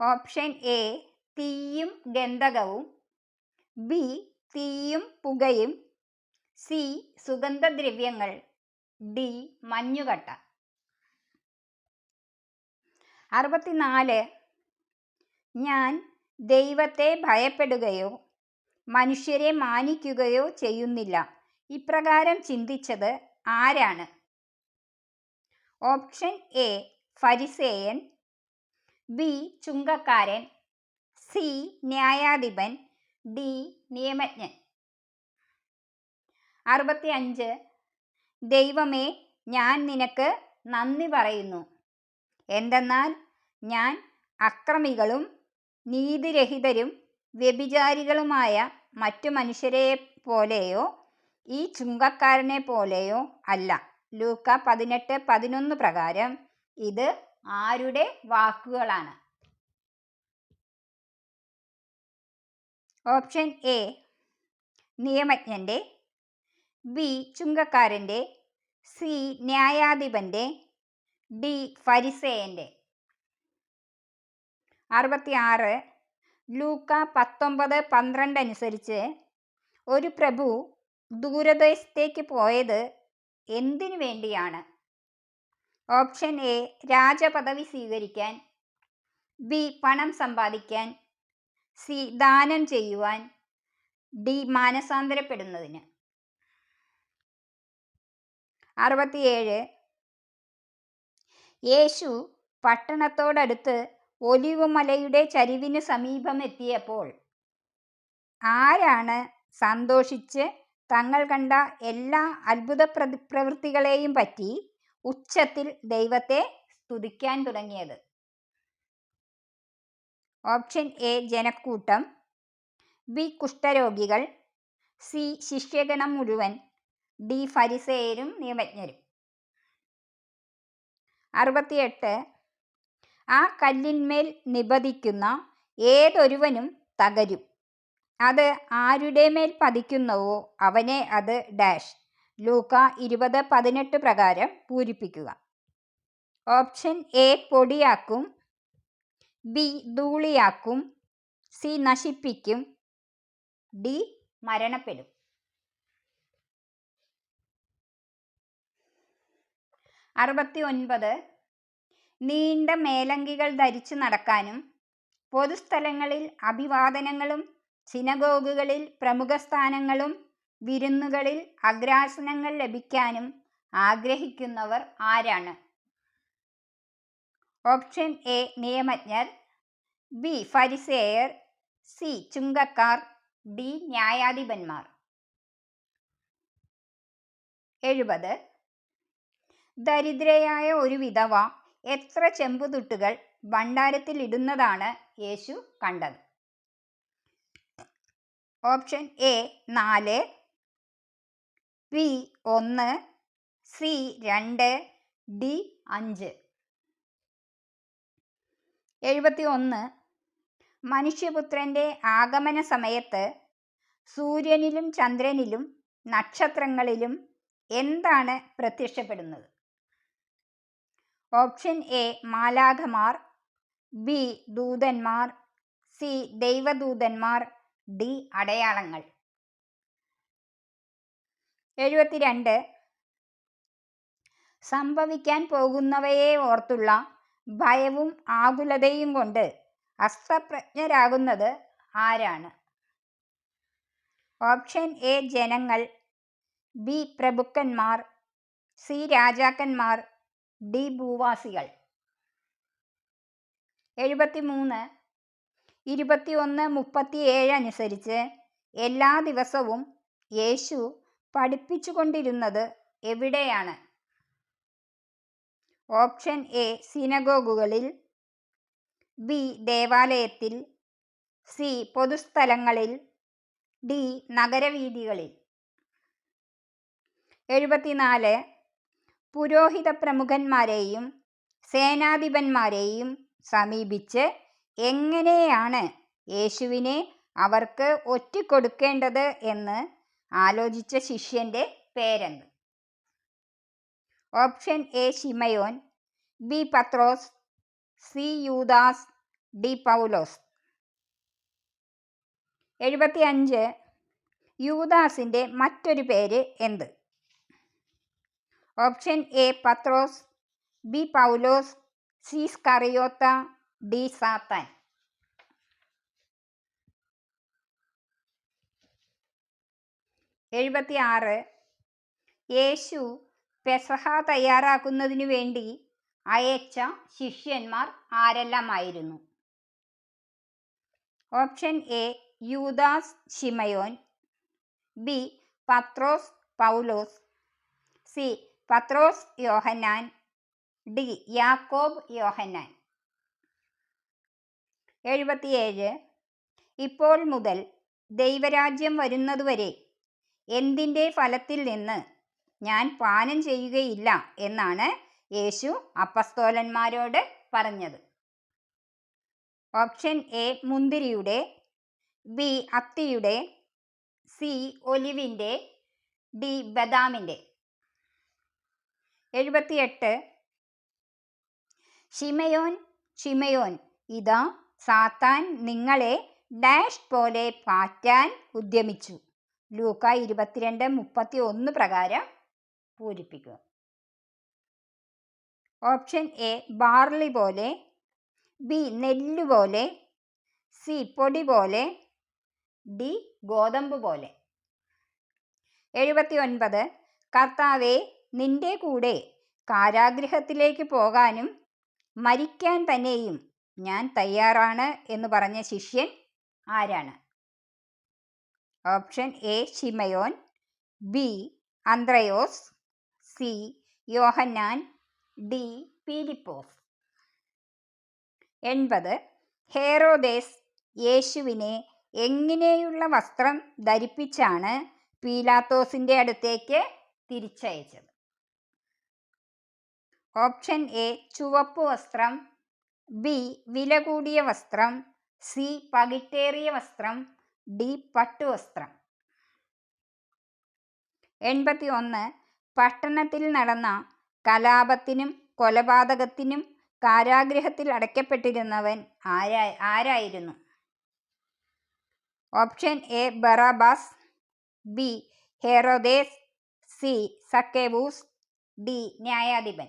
S1: ഓപ്ഷൻ എ തീയും ഗന്ധകവും, ബി തീയും പുകയും, സി സുഗന്ധദ്രവ്യങ്ങൾ, ഡി മഞ്ഞുകട്ട. 64. ഞാൻ ദൈവത്തെ ഭയപ്പെടുകയോ മനുഷ്യരെ മാനിക്കുകയോ ചെയ്യുന്നില്ല. ഇപ്രകാരം ചിന്തിച്ചത് ആരാണ്? ഓപ്ഷൻ എ ഫരിസേയൻ, ബി ചുങ്കക്കാരൻ, സി ന്യായാധിപൻ, ഡി നിയമജ്ഞൻ. 65. ദൈവമേ, ഞാൻ നിനക്ക് നന്ദി പറയുന്നു. എന്തെന്നാൽ ഞാൻ അക്രമികളും നീതിരഹിതരും വ്യഭിചാരികളുമായ മറ്റു മനുഷ്യരെ പോലെയോ ഈ ചുങ്കക്കാരനെ പോലെയോ അല്ല. ലൂക്ക 18:11 പ്രകാരം ഇത് ആരുടെ വാക്കുകളാണ്? ഓപ്ഷൻ എ നിയമജ്ഞൻ്റെ, ബി ചുങ്കക്കാരൻ്റെ, സി ന്യായാധിപൻ്റെ, ഡി ഫരിസേയൻ്റെ. 66. ലൂക്ക 19:12 അനുസരിച്ച് ഒരു പ്രഭു ദൂരദേശത്തേക്ക് പോയത് എന്തിനു വേണ്ടിയാണ്? ഓപ്ഷൻ എ രാജപദവി സ്വീകരിക്കാൻ, ബി പണം സമ്പാദിക്കാൻ, സി ദാനം ചെയ്യുവാൻ, ഡി മാനസാന്തരപ്പെടുന്നതിന്. 67. യേശു പട്ടണത്തോടടുത്ത് ഒലിവുമലയുടെ ചരിവിന് സമീപമെത്തിയപ്പോൾ ആരാണ് സന്തോഷിച്ച് തങ്ങൾ കണ്ട എല്ലാ അത്ഭുത പ്രവൃത്തികളെയും പറ്റി ഉച്ചത്തിൽ ദൈവത്തെ സ്തുതിക്കാൻ തുടങ്ങിയത്? ഓപ്ഷൻ എ ജനക്കൂട്ടം, ബി കുഷ്ഠരോഗികൾ, സി ശിഷ്യഗണം മുഴുവൻ, ഡി ഫരിസേയരും നിയമജ്ഞരും. 68. ആ കല്ലിന്മേൽ നിബദിക്കുന്ന ഏതൊരുവനും തകരും. അത് ആരുടെ മേൽ പതിക്കുന്നുവോ അവനെ അത് ഡാഷ്. ലൂക്ക 20:18 പ്രകാരം പൂരിപ്പിക്കുക. ഓപ്ഷൻ എ പൊടിയാക്കും, ബി ധൂളിയാക്കും, സി നശിപ്പിക്കും, ഡി മരണപ്പെടും. 69. നീണ്ട മേലങ്കികൾ ധരിച്ചു നടക്കാനും പൊതുസ്ഥലങ്ങളിൽ അഭിവാദനങ്ങളും സിനഗോഗുകളിൽ പ്രമുഖ സ്ഥാനങ്ങളും വിരുന്നുകളിൽ അഗ്രാസനങ്ങൾ ലഭിക്കാനും ആഗ്രഹിക്കുന്നവർ ആരാണ്? ഓപ്ഷൻ എ നിയമജ്ഞർ, ബി ഫരിസേയർ, സി ചുങ്കക്കാർ, ഡി ന്യായാധിപന്മാർ. 70. ദരിദ്രയായ ഒരു വിധവ എത്ര ചെമ്പുതുട്ടുകൾ ഭണ്ഡാരത്തിൽ ഇടുന്നതാണ് യേശു കണ്ടത്? Option A 4, B 1, C 2, D 5. 71. മനുഷ്യപുത്രൻ്റെ ആഗമന സമയത്ത് സൂര്യനിലും ചന്ദ്രനിലും നക്ഷത്രങ്ങളിലും എന്താണ് പ്രത്യക്ഷപ്പെടുന്നത്? ഓപ്ഷൻ എ മാലാഖമാർ, ബി ദൂതന്മാർ, സി ദൈവദൂതന്മാർ, ഡി അടയാളങ്ങൾ. 72. സംഭവിക്കാൻ പോകുന്നവയെ ഓർത്തുള്ള ഭയവും ആകുലതയും കൊണ്ട് അസ്തപ്രജ്ഞരാകുന്നത് ആരാണ്? ഓപ്ഷൻ എ ജനങ്ങൾ, ബി പ്രഭുക്കന്മാർ, സി രാജാക്കന്മാർ, ഡി ഭൂവാസികൾ. 73. 21:37 അനുസരിച്ച് എല്ലാ ദിവസവും യേശു പഠിപ്പിച്ചുകൊണ്ടിരുന്നത് എവിടെയാണ്? ഓപ്ഷൻ എ സിനഗോഗുകളിൽ, ബി ദേവാലയത്തിൽ, സി പൊതുസ്ഥലങ്ങളിൽ, ഡി നഗരവീഥികളിൽ. 74. പുരോഹിത പ്രമുഖന്മാരെയും സേനാധിപന്മാരെയും സമീപിച്ച് എങ്ങനെയാണ് യേശുവിനെ അവർക്ക് ഒറ്റിക്കൊടുക്കേണ്ടത് എന്ന് ആലോചിച്ച ശിഷ്യന്റെ പേരെന്ത്? ഓപ്ഷൻ എ ശിമയോൻ, ബി പത്രോസ്, സി യൂദാസ്, ഡി പൗലോസ്. 75. യൂദാസിന്റെ മറ്റൊരു പേര് എന്ത്? ഓപ്ഷൻ എ പത്രോസ്, ബി പൗലോസ്, സി സ്കറിയോത്ത, ഡി സാത്താൻ. 76. യേശു പെസഹ തയ്യാറാക്കുന്നതിനു വേണ്ടി അയച്ച ശിഷ്യന്മാർ ആരെല്ലാമായിരുന്നു? ഓപ്ഷൻ എ യൂദാസ് ശിമയോൻ, ബി പത്രോസ് പൗലോസ്, സി പത്രോസ് യോഹന്നാൻ, ഡി യാക്കോബ് യോഹന്നാൻ. 77. ഇപ്പോൾ മുതൽ ദൈവരാജ്യം വരുന്നതുവരെ എന്തിൻ്റെ ഫലത്തിൽ നിന്ന് ഞാൻ പാനം ചെയ്യുകയില്ല എന്നാണ് യേശു അപ്പസ്തോലന്മാരോട് പറഞ്ഞത്? ഓപ്ഷൻ എ മുന്തിരിയുടെ, ബി അത്തിയുടെ, സി ഒലിവിൻ്റെ, ഡി ബദാമിൻ്റെ. 78. ശിമയോൻ ശിമയോൻ, ഇതാ സാത്താൻ നിങ്ങളെ ഡാഷ് പോലെ പാറ്റാൻ ഉദ്യമിച്ചു. ലൂക്ക 22:31 പ്രകാരം പൂരിപ്പിക്കുക. ഓപ്ഷൻ എ ബാർലി പോലെ, ബി നെല്ല് പോലെ, സി പൊടി പോലെ, ഡി ഗോതമ്പ് പോലെ. 79. കർത്താവേ, നിന്റെ കൂടെ കാരാഗൃഹത്തിലേക്ക് പോകാനും മരിക്കാൻ തന്നെയും ഞാൻ തയ്യാറാണ് എന്ന് പറഞ്ഞ ശിഷ്യൻ ആരാണ്? ഓപ്ഷൻ എ ശിമയോൻ, ബി അന്ത്രയോസ്, സി യോഹന്നാൻ, ഡി പീലിപ്പോസ്. 80. ഹേറോദേസ് യേശുവിനെ എങ്ങനെയുള്ള വസ്ത്രം ധരിപ്പിച്ചാണ് പീലാത്തോസിൻ്റെ അടുത്തേക്ക് തിരിച്ചയച്ചത്? ഓപ്ഷൻ എ ചുവപ്പ് വസ്ത്രം, ബി വില കൂടിയ വസ്ത്രം, സി പകിട്ടേറിയ വസ്ത്രം, ഡി പട്ടുവസ്ത്രം. 81. പട്ടണത്തിൽ നടന്ന കലാപത്തിനും കൊലപാതകത്തിനും കാരാഗൃഹത്തിൽ അടയ്ക്കപ്പെട്ടിരുന്നവൻ ആരായിരുന്നു? ഓപ്ഷൻ എ ബറാബാസ്, ബി ഹെറോദേസ്, സി സക്കേവൂസ്, ഡി ന്യായാധിപൻ.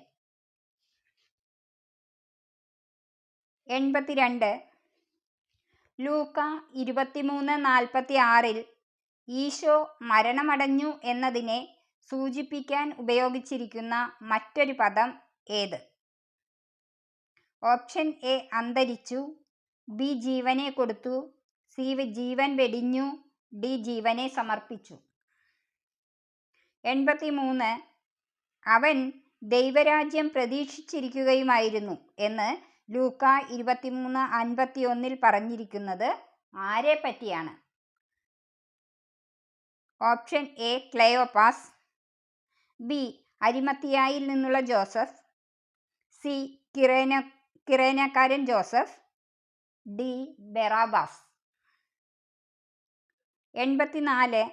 S1: 82. ലൂക്ക 23:46 ഈശോ മരണമടഞ്ഞു എന്നതിനെ സൂചിപ്പിക്കാൻ ഉപയോഗിച്ചിരിക്കുന്ന മറ്റൊരു പദം ഏത്? ഓപ്ഷൻ എ അന്തരിച്ചു, ബി ജീവനെ കൊടുത്തു, സി ജീവൻ വെടിഞ്ഞു, ഡി ജീവനെ സമർപ്പിച്ചു. 83. അവൻ ദൈവരാജ്യം പ്രതീക്ഷിച്ചിരിക്കുകയുമായിരുന്നു എന്ന് ലൂക്ക 23:51 പറഞ്ഞിരിക്കുന്നത് ആരെ പറ്റിയാണ്? ഓപ്ഷൻ എ ക്ലെയോപ്പാസ്, ബി അരിമത്തിയായിൽ നിന്നുള്ള ജോസഫ്, സി കിറേനക്കാരൻ ജോസഫ്, ഡി ബറാബാസ്. 84.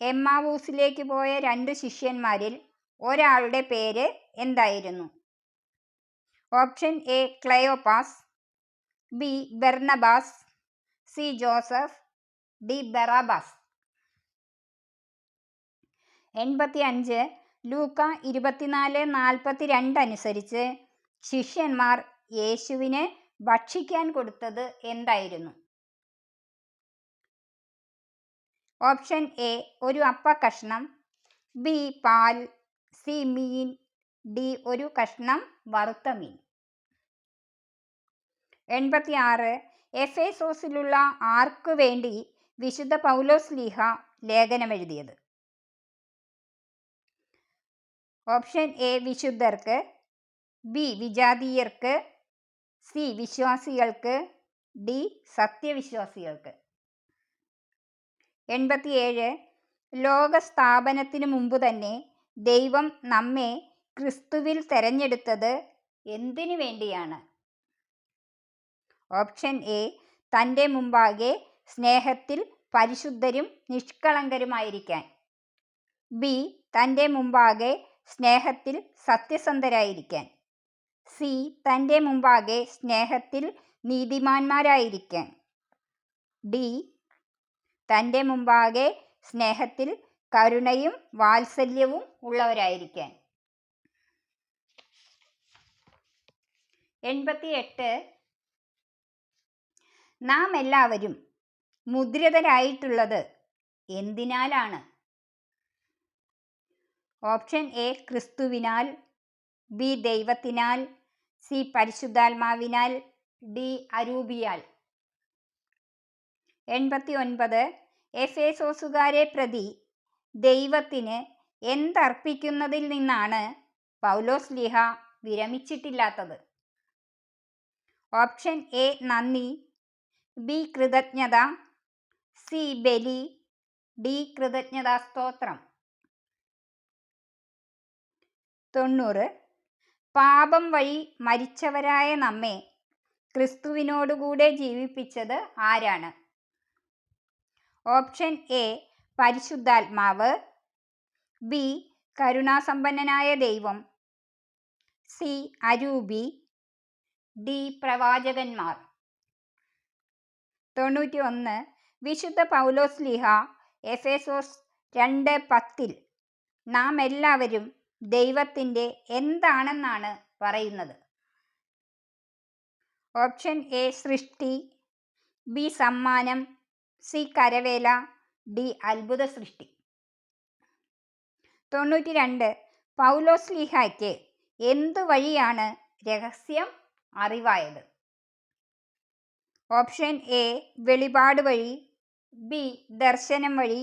S1: എമ്മാവൂസിലേക്ക് പോയ 2 ശിഷ്യന്മാരിൽ ഒരാളുടെ പേര് എന്തായിരുന്നു? Option A Cleopas, B Barnabas, C Joseph, D Barabbas. 85. ലൂക്ക 24:42 അനുസരിച്ച് ശിഷ്യന്മാർ യേശുവിന് ഭക്ഷിക്കാൻ കൊടുത്തത് എന്തായിരുന്നു? ഓപ്ഷൻ എ ഒരു അപ്പക്കഷ്ണം, ബി പാൽ, സി മീൻ, ഡി ഒരു കഷ്ണം വറുത്ത മീൻ. 86. എഫേസോസിലുള്ള ആർക്കു വേണ്ടി വിശുദ്ധ പൗലോസ്ലീഹ ലേഖനമെഴുതിയത്? ഓപ്ഷൻ എ വിശുദ്ധർക്ക്, ബി വിജാതീയർക്ക്, സി വിശ്വാസികൾക്ക്, ഡി സത്യവിശ്വാസികൾക്ക്. 87. ലോകസ്ഥാപനത്തിനു മുമ്പ് തന്നെ ദൈവം നമ്മെ ക്രിസ്തുവിൽ തെരഞ്ഞെടുത്തത് എന്തിനു വേണ്ടിയാണ്? ഓപ്ഷൻ എ തൻ്റെ മുമ്പാകെ സ്നേഹത്തിൽ പരിശുദ്ധരും നിഷ്കളങ്കരുമായിരിക്കാൻ. ബി. തൻ്റെ മുമ്പാകെ സ്നേഹത്തിൽ സത്യസന്ധരായിരിക്കാൻ. സി. തൻ്റെ മുമ്പാകെ സ്നേഹത്തിൽ നീതിമാന്മാരായിരിക്കാൻ. ഡി. തൻ്റെ മുമ്പാകെ സ്നേഹത്തിൽ കരുണയും വാത്സല്യവും ഉള്ളവരായിരിക്കാൻ. 88. നാം എല്ലാവരും മുദ്രിതരായിട്ടുള്ളത് എന്തിനാലാണ്? ഓപ്ഷൻ എ ക്രിസ്തുവിനാൽ, ബി ദൈവത്തിനാൽ, സി പരിശുദ്ധാത്മാവിനാൽ, ഡി അരൂപിയാൽ. 89. എഫേസോസുകാരെ പ്രതി ദൈവത്തിന് എന്തർപ്പിക്കുന്നതിൽ നിന്നാണ് പൗലോസ്ലീഹ വിരമിച്ചിട്ടില്ലാത്തത്? ഓപ്ഷൻ എ നന്ദി, ബി കൃതജ്ഞത, സി ബലി, ഡി കൃതജ്ഞതാ സ്തോത്രം. 90. പാപം വഴി മരിച്ചവരായ നമ്മെ ക്രിസ്തുവിനോടുകൂടെ ജീവിപ്പിച്ചത് ആരാണ്? ഓപ്ഷൻ എ പരിശുദ്ധാത്മാവ്, ബി കരുണാസമ്പന്നനായ ദൈവം, സി അരൂപി, ഡി പ്രവാചകന്മാർ. 91. വിശുദ്ധ പൗലോസ്ലീഹ എഫേസോസ് 2:10 നാം എല്ലാവരും ദൈവത്തിൻ്റെ എന്താണെന്നാണ് പറയുന്നത്? ഓപ്ഷൻ എ സൃഷ്ടി, ബി സമ്മാനം, സി കരവേല, ഡി അത്ഭുത സൃഷ്ടി. 92. പൗലോസ്ലീഹയ്ക്ക് എന്തു വഴിയാണ് രഹസ്യം അറിവായത്? ഓപ്ഷൻ എ വെളിപാട് വഴി, ബി ദർശനം വഴി,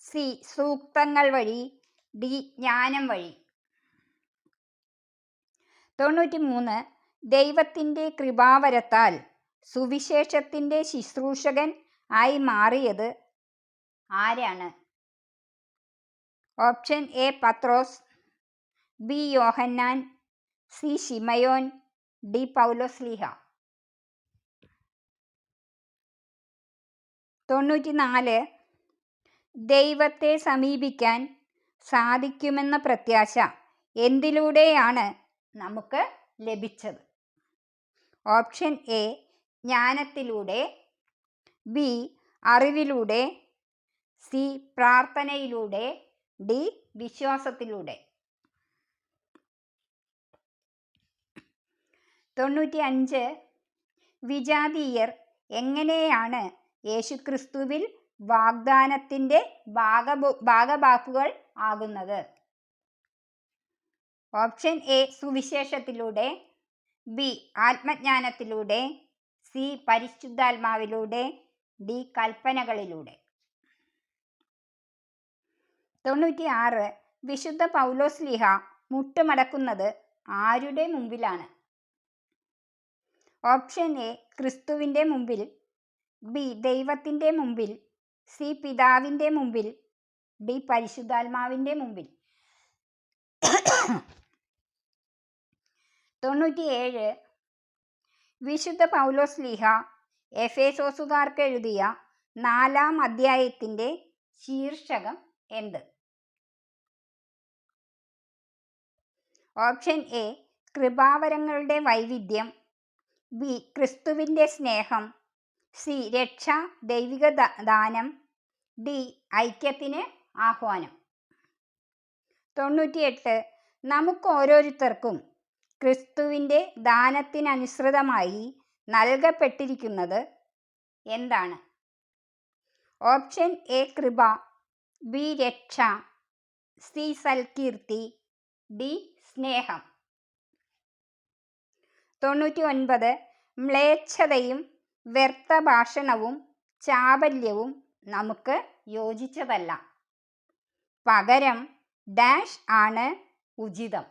S1: സി സൂക്തങ്ങൾ വഴി, ഡി ജ്ഞാനം വഴി. 93. ദൈവത്തിൻ്റെ കൃപാവരത്താൽ സുവിശേഷത്തിൻ്റെ ശുശ്രൂഷകൻ ആയി മാറിയത് ആരാണ്? ഓപ്ഷൻ എ പത്രോസ്, ബി യോഹന്നാൻ, സി ശിമയോൻ, ഡി പൗലോസ്ലീഹ. 94. ദൈവത്തെ സമീപിക്കാൻ സാധിക്കുമെന്ന പ്രത്യാശ എന്തിലൂടെയാണ് നമുക്ക് ലഭിച്ചത്? ഓപ്ഷൻ എ ജ്ഞാനത്തിലൂടെ, ബി അറിവിലൂടെ, സി പ്രാർത്ഥനയിലൂടെ, ഡി വിശ്വാസത്തിലൂടെ. 95. വിജാതീയർ എങ്ങനെയാണ് യേശുക്രിസ്തുവിൽ വാഗ്ദാനത്തിൻ്റെ ഭാഗഭാക്കുകൾ ആകുന്നത്? ഓപ്ഷൻ എ സുവിശേഷത്തിലൂടെ, ബി ആത്മജ്ഞാനത്തിലൂടെ, സി പരിശുദ്ധാത്മാവിലൂടെ, ഡി കൽപ്പനകളിലൂടെ. 96. വിശുദ്ധ പൗലോസ്ലീഹ മുട്ടുമടക്കുന്നത് ആരുടെ മുമ്പിലാണ്? ഓപ്ഷൻ എ ക്രിസ്തുവിൻ്റെ മുമ്പിൽ, ബി ദൈവത്തിൻ്റെ മുമ്പിൽ, സി പിതാവിൻ്റെ മുമ്പിൽ, ഡി പരിശുദ്ധാത്മാവിൻ്റെ മുമ്പിൽ. 97. വിശുദ്ധ പൗലോസ്ലീഹ എഫേസോസുകാർക്ക് എഴുതിയ 4-ാം അധ്യായത്തിൻ്റെ ശീർഷകം എന്ത്? ഓപ്ഷൻ എ കൃപാവരങ്ങളുടെ വൈവിധ്യം, ബി ക്രിസ്തുവിൻ്റെ സ്നേഹം, സി രക്ഷ ദൈവിക ദാനം, ഡി ഐക്യത്തിന് ആഹ്വാനം. 98. നമുക്ക് ഓരോരുത്തർക്കും ക്രിസ്തുവിൻ്റെ ദാനത്തിനനുസൃതമായി നൽകപ്പെട്ടിരിക്കുന്നത് എന്താണ്? ഓപ്ഷൻ എ കൃപ, ബി രക്ഷ, സി സൽകീർത്തി, ഡി സ്നേഹം. 99. മ്ലേച്ഛതയും വ്യർത്ഥ ഭാഷണവും ചാബല്യവും നമുക്ക് യോജിച്ചതല്ല. പകരം ഡാഷ് ആണ് ഉചിതം.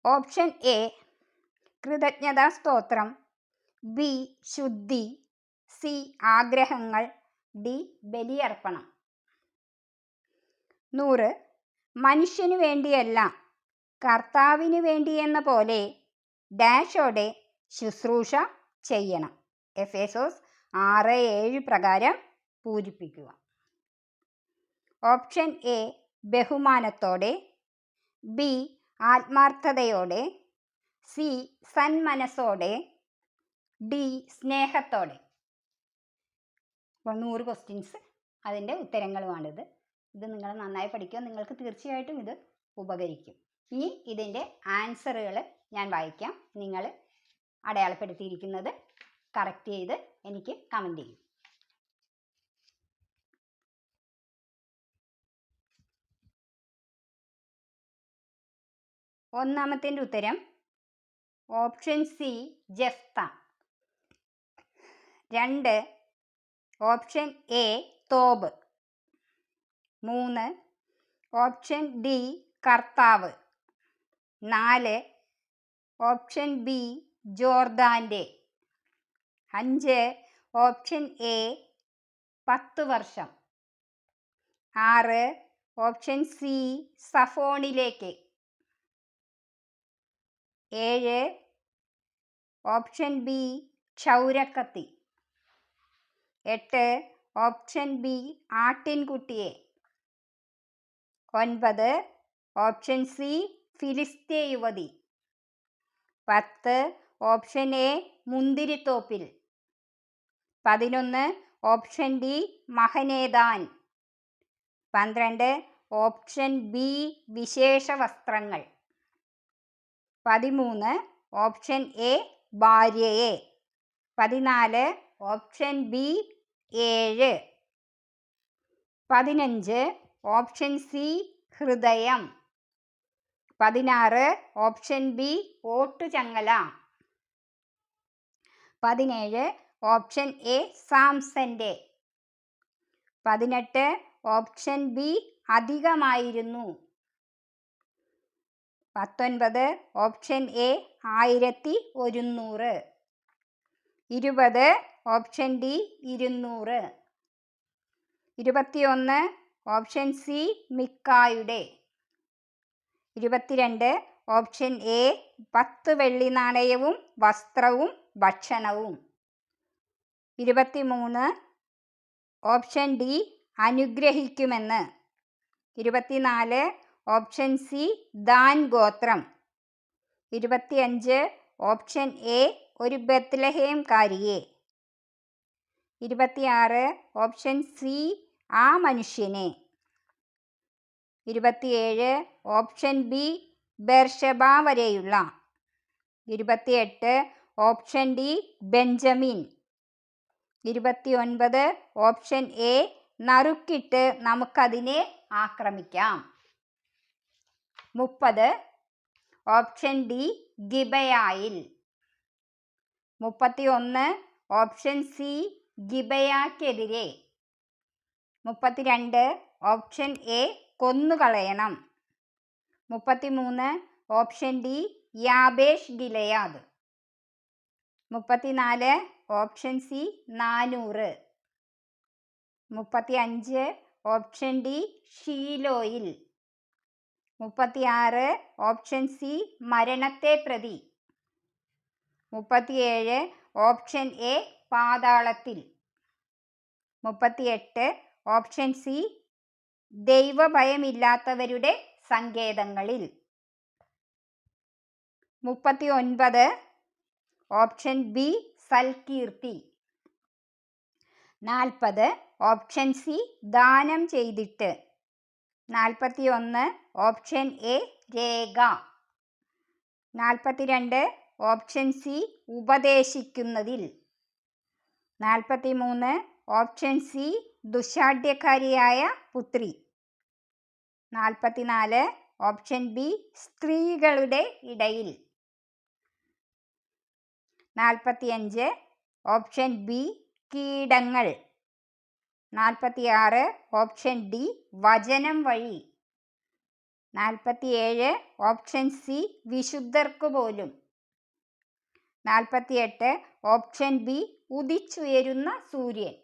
S1: ഓപ്ഷൻ എ കൃതജ്ഞതാ സ്തോത്രം, ബി ശുദ്ധി, സി ആഗ്രഹങ്ങൾ, ഡി ബലിയർപ്പണം. 100. മനുഷ്യനു വേണ്ടിയല്ല കർത്താവിന് വേണ്ടിയെന്ന പോലെ ഡാഷോടെ ശുശ്രൂഷ ചെയ്യണം. എഫേസോസ് 6, 7 പ്രകാരം പൂരിപ്പിക്കുക. ഓപ്ഷൻ എ ബഹുമാനത്തോടെ, ബി ആത്മാർത്ഥതയോടെ, സി സന്മനസ്സോടെ, ഡി സ്നേഹത്തോടെ. അപ്പോൾ 100 ക്വസ്റ്റ്യൻസ് അതിൻ്റെ ഉത്തരങ്ങളുമാണിത്. ഇത് നിങ്ങൾ നന്നായി പഠിക്കുക. നിങ്ങൾക്ക് തീർച്ചയായിട്ടും ഇത് ഉപകരിക്കും. ഇനി ഇതിൻ്റെ ആൻസറുകൾ ഞാൻ വായിക്കാം. നിങ്ങൾ അടയാളപ്പെടുത്തിയിരിക്കുന്നത് കറക്റ്റ് ചെയ്ത് എനിക്ക് കമൻറ്റ് ചെയ്യും. ഒന്നാമത്തിൻ്റെ ഉത്തരം ഓപ്ഷൻ സി ജഫ്ത. 2 ഓപ്ഷൻ എ തോബ്. 3 ഓപ്ഷൻ ഡി കർത്താവ്. 4 ഓപ്ഷൻ ബി ജോർദാൻ്റെ. 5 ഓപ്ഷൻ എ 10 വർഷം. 6 ഓപ്ഷൻ സി സഫോണിലേക്ക്. 7 ഓപ്ഷൻ ബി ക്ഷൗരക്കത്തി. 8 ഓപ്ഷൻ ബി ആട്ടിൻകുട്ടിയെ. 9 ഓപ്ഷൻ സി ഫിലിസ്തീ യുവതി. 10 ഓപ്ഷൻ എ മുന്തിരിത്തോപ്പിൽ. 11 ഓപ്ഷൻ ഡി മഹനേദാൻ. 12 ഓപ്ഷൻ ബി വിശേഷ വസ്ത്രങ്ങൾ. 13 ഓപ്ഷൻ എ ഭാര്യയെ. 14 ഓപ്ഷൻ ബി 7. 15 ഓപ്ഷൻ സി ഹൃദയം. 16 ഓപ്ഷൻ ബി ഓട്ടുചങ്ങല. 17 ഓപ്ഷൻ എ സാംസന്റെ. 18 ഓപ്ഷൻ ബി അധികമായിരുന്നു. 19 option A 1100. 20 option D 200. 21 option C മിക്കായുടെ. 22 ഓപ്ഷൻ എ 10 വെള്ളി നാണയവും വസ്ത്രവും ഭക്ഷണവും. 23 ഓപ്ഷൻ ഡി അനുഗ്രഹിക്കുമെന്ന്. 24 ഓപ്ഷൻ സി ദാൻ ഗോത്രം. 25 ഓപ്ഷൻ എ ഒരു ബത്ലഹേംകാരിയെ. 26 ഓപ്ഷൻ സി ആ മനുഷ്യനെ. 27 ഓപ്ഷൻ ബി ബെർഷബ വരെയുള്ള. 28 option D Benjamin. 29 option A നറുക്കിട്ട് നമുക്കതിനെ ആക്രമിക്കാം. 30 ഓപ്ഷൻ ഡി ഗിബയായിൽ. 31 ഓപ്ഷൻ സി ഗിബയാക്കെതിരെ. 32 ഓപ്ഷൻ എ കൊന്നുകളയണം. 33 ഓപ്ഷൻ ഡി യാബേഷ് ഗിലയാദ്. 34 ഓപ്ഷൻ സി 400. 35 ഓപ്ഷൻ ഡി ഷീലോയിൽ. 36 ഓപ്ഷൻ സി മരണത്തെ പ്രതി. 37 ഓപ്ഷൻ എ പാതാളത്തിൽ. 38 ഓപ്ഷൻ സി ദൈവഭയമില്ലാത്തവരുടെ സങ്കേതങ്ങളിൽ. 39 ഓപ്ഷൻ ബി സൽകീർത്തി. 40 ഓപ്ഷൻ സി ദാനം ചെയ്തിട്ട്. 41 ഓപ്ഷൻ എ രേഖ. 42 ഓപ്ഷൻ സി ഉപദേശിക്കുന്നതിൽ. 43 ഓപ്ഷൻ സി ദുശാഠ്യക്കാരിയായ പുത്രി. 44 ഓപ്ഷൻ ബി സ്ത്രീകളുടെ ഇടയിൽ. 45 ഓപ്ഷൻ ബി കീടങ്ങൾ. 46 ഓപ്ഷൻ ഡി വചനം വഴി. 47 ഓപ്ഷൻ സി വിശുദ്ധർക്കു പോലും. 48 ഓപ്ഷൻ ബി ഉദിച്ചുയരുന്ന സൂര്യൻ.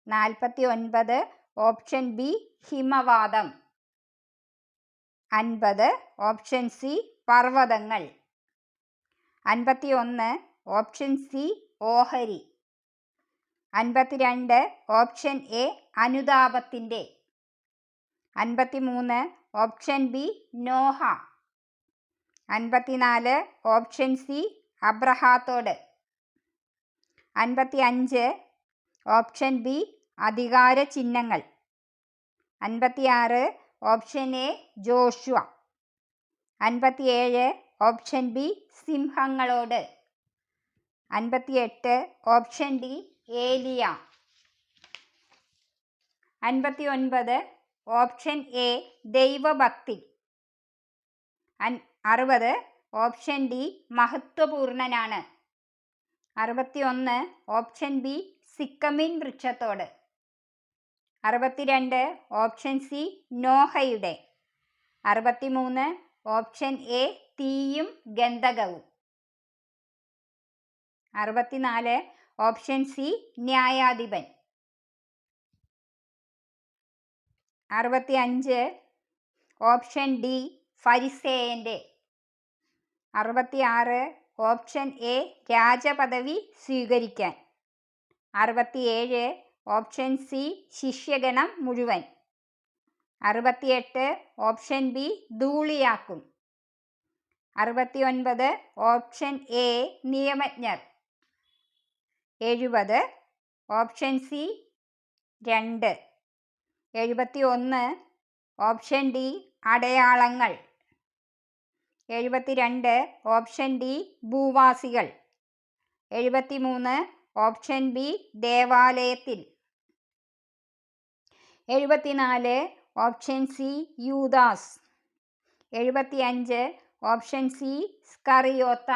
S1: 49 ഓപ്ഷൻ ബി ഹിമവാതം. 50 ഓപ്ഷൻ സി പർവ്വതങ്ങൾ. 51 ഓപ്ഷൻ സി ഓഹരി. 52 ഓപ്ഷൻ എ അനുതാപത്തിൻ്റെ. 53 ഓപ്ഷൻ ബി നോഹ. 54 ഓപ്ഷൻ സി അബ്രഹാത്തോട്. 55 ഓപ്ഷൻ ബി അധികാര ചിഹ്നങ്ങൾ. 56 option A Joshua. 57 option B സിംഹങ്ങളോട്. 58 ഓപ്ഷൻ ഡി ഏലിയ. 59 ഓപ്ഷൻ എ ദൈവഭക്തി. 60 ഓപ്ഷൻ ഡി മഹത്വപൂർണനാണ്. 61 ഓപ്ഷൻ ബി സിക്കമിൻ വൃക്ഷത്തോട്. 62 ഓപ്ഷൻ സി നോഹയുടെ. 63 ഓപ്ഷൻ എ തീയും ഗന്ധകവും. 64 ഓപ്ഷൻ സി ന്യായാധിപൻ. 65 ഓപ്ഷൻ ഡി ഫരിസേയൻ്റെ. 66 ഓപ്ഷൻ എ രാജപദവി സ്വീകരിക്കാൻ. 67 ഓപ്ഷൻ സി ശിഷ്യഗണം മുഴുവൻ. 68 ഓപ്ഷൻ ബി ധൂളിയാക്കും. 69 ഓപ്ഷൻ എ നിയമജ്ഞർ. 70 ഓപ്ഷൻ സി 2. 71 ഓപ്ഷൻ ഡി അടയാളങ്ങൾ. 72 ഓപ്ഷൻ ഡി ഭൂവാസികൾ. 73 ഓപ്ഷൻ ബി ദേവാലയത്തിൽ. 74 ഓപ്ഷൻ സി യൂദാസ്. 75 ഓപ്ഷൻ സി സ്കറിയോത്ത.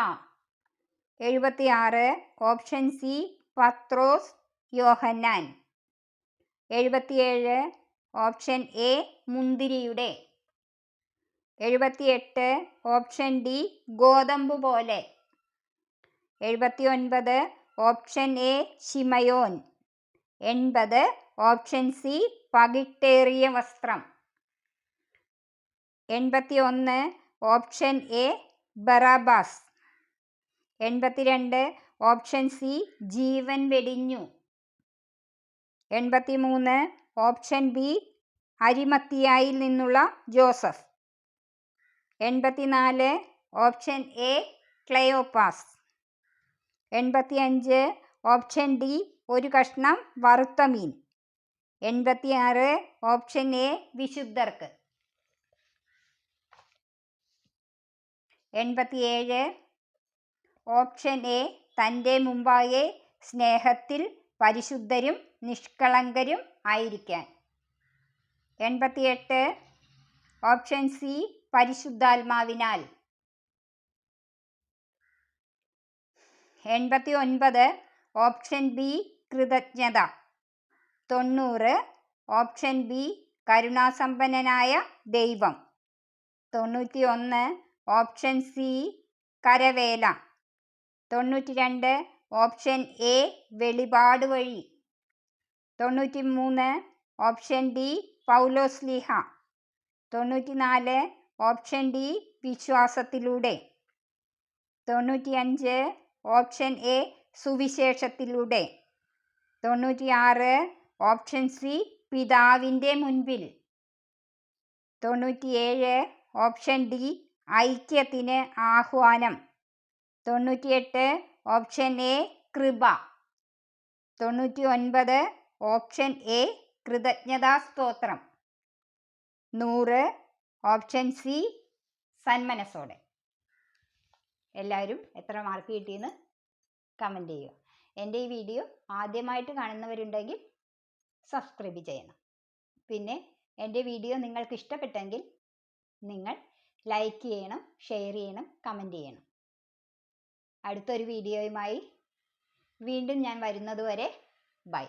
S1: 76 ഓപ്ഷൻ സി പത്രോസ് യോഹന്നാൻ. 77 ഓപ്ഷൻ എ മുന്തിരിയുടെ. 78 ഓപ്ഷൻ ഡി ഗോതമ്പ് പോലെ. 79 ഓപ്ഷൻ എ ശിമയോൻ. 80 ഓപ്ഷൻ സി പകിട്ടേറിയ വസ്ത്രം. 81 ഓപ്ഷൻ എ ബറാബാസ്. 82 ഓപ്ഷൻ സി ജീവൻ വെടിഞ്ഞു. 83 ഓപ്ഷൻ ബി അരിമത്തിയായിൽ നിന്നുള്ള ജോസഫ്. 84 ഓപ്ഷൻ എ ക്ലെയോപ്പാസ്. 85 ഓപ്ഷൻ ഡി ഒരു കഷ്ണം വറുത്ത മീൻ. 86 ഓപ്ഷൻ എ വിശുദ്ധർക്ക്. 87 ഓപ്ഷൻ എ തൻ്റെ മുമ്പാകെ സ്നേഹത്തിൽ പരിശുദ്ധരും നിഷ്കളങ്കരും ആയിരിക്കാൻ. 88 ഓപ്ഷൻ സി പരിശുദ്ധാത്മാവിനാൽ. 89 ഓപ്ഷൻ ബി കൃതജ്ഞത. 90 ഓപ്ഷൻ ബി കരുണാസമ്പന്നനായ ദൈവം. 91 ഓപ്ഷൻ സി കരവേല. 92 ഓപ്ഷൻ എ വെളിപാട് വഴി. 93 ഓപ്ഷൻ ഡി പൗലോസ്ലീഹ. 94 ഓപ്ഷൻ ഡി വിശ്വാസത്തിലൂടെ. 95 ഓപ്ഷൻ എ സുവിശേഷത്തിലൂടെ. 96 ഓപ്ഷൻ സി പിതാവിൻ്റെ മുൻപിൽ. 97 ഓപ്ഷൻ ഡി ഐക്യത്തിന് ആഹ്വാനം. 98 ഓപ്ഷൻ എ കൃപ. 99 ഓപ്ഷൻ എ കൃതജ്ഞതാസ്തോത്രം. 100 ഓപ്ഷൻ സി സന്മനസ്സോടെ. എല്ലാവരും എത്ര മാർക്ക് കിട്ടിയെന്ന് കമൻറ്റ് ചെയ്യുക. എൻ്റെ ഈ വീഡിയോ ആദ്യമായിട്ട് കാണുന്നവരുണ്ടെങ്കിൽ സബ്സ്ക്രൈബ് ചെയ്യണം. പിന്നെ എൻ്റെ വീഡിയോ നിങ്ങൾക്ക് ഇഷ്ടപ്പെട്ടെങ്കിൽ നിങ്ങൾ ലൈക്ക് ചെയ്യണം, ഷെയർ ചെയ്യണം, കമൻറ്റ് ചെയ്യണം. അടുത്തൊരു വീഡിയോയുമായി വീണ്ടും ഞാൻ വരുന്നതുവരെ ബൈ.